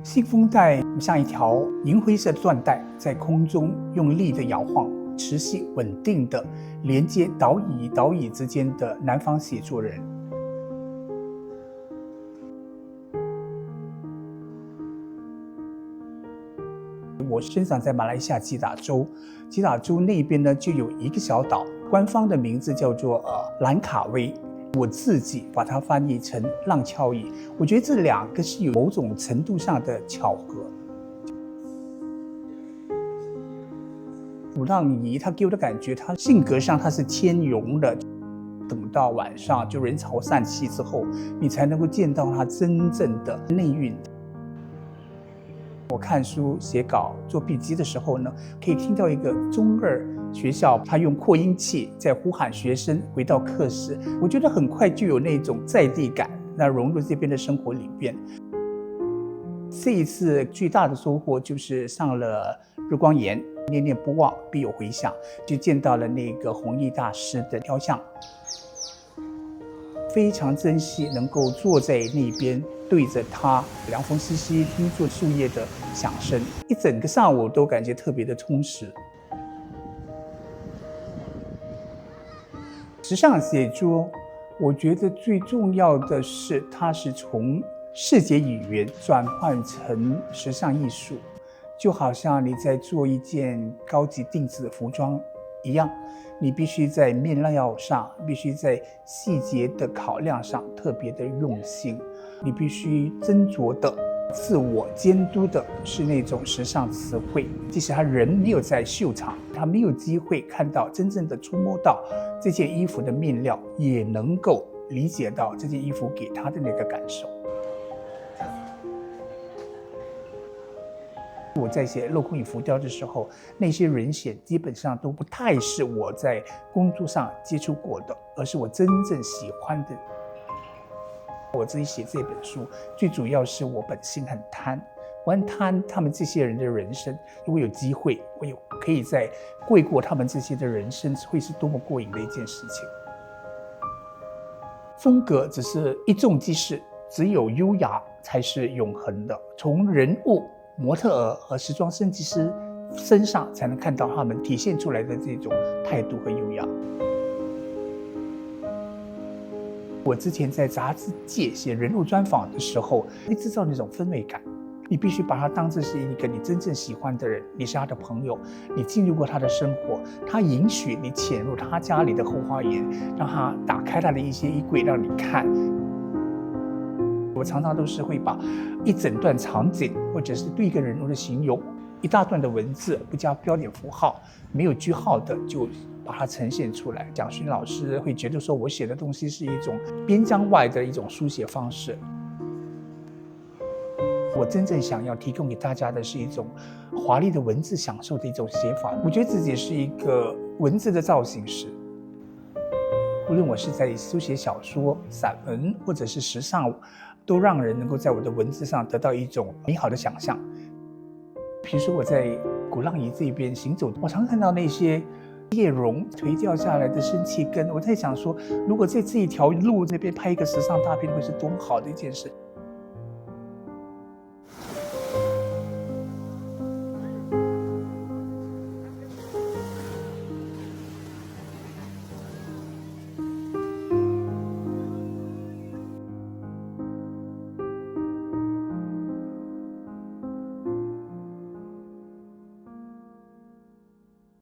信封带像一条银灰色的缎带，在空中用力的摇晃，持续稳定的连接岛屿与岛屿之间的南方写作人。我生长在马来西亚吉打州，吉打州那边呢就有一个小岛，官方的名字叫做兰卡威。我自己把它翻译成浪敲语，我觉得这两个是有某种程度上的巧合。鼓浪屿它给我的感觉，它性格上它是谦容的，等到晚上就人潮散去之后，你才能够见到它真正的内蕴。我看书、写稿、做笔记的时候呢，可以听到一个中二学校，他用扩音器在呼喊学生回到课室，我觉得很快就有那种在地感，那融入这边的生活里边。这一次最大的收获就是上了日光岩，念念不忘必有回响，就见到了那个弘毅大师的雕像。非常珍惜能够坐在那边对着它凉风习习听作树叶的响声，一整个上午都感觉特别的充实。时尚写作，我觉得最重要的是它是从视觉语言转换成时尚艺术，就好像你在做一件高级定制的服装一样，你必须在面料上，必须在细节的考量上特别的用心，你必须斟酌的自我监督的是那种时尚词汇，即使他人没有在秀场，他没有机会看到真正的触摸到这件衣服的面料，也能够理解到这件衣服给他的那个感受。我在写镂空与浮雕的时候，那些人选基本上都不太是我在工作上接触过的，而是我真正喜欢的。我自己写这本书，最主要是我本性很贪，我很贪他们这些人的人生。如果有机会，我可以再过他们这些的人生，会是多么过瘾的一件事情。风格只是一纵即逝，只有优雅才是永恒的。从人物、模特儿和时装设计师身上才能看到他们体现出来的这种态度和优雅。我之前在杂志界写人物专访的时候，会制造那种氛围感。你必须把他当作是一个你真正喜欢的人，你是他的朋友，你进入过他的生活，他允许你潜入他家里的后花园，让他打开他的一些衣柜让你看。我常常都是会把一整段场景，或者是对一个人物的形容，一大段的文字，不加标点符号，没有句号的，就把它呈现出来。蒋勋老师会觉得说我写的东西是一种边疆外的一种书写方式。我真正想要提供给大家的是一种华丽的文字享受的一种写法。我觉得自己是一个文字的造型师，无论我是在书写小说、散文或者是时尚，都让人能够在我的文字上得到一种美好的想象。比如说我在鼓浪屿这边行走，我常看到那些叶榕垂掉下来的生气根，我在想说，如果在这一条路那边拍一个时尚大片，会是多么好的一件事。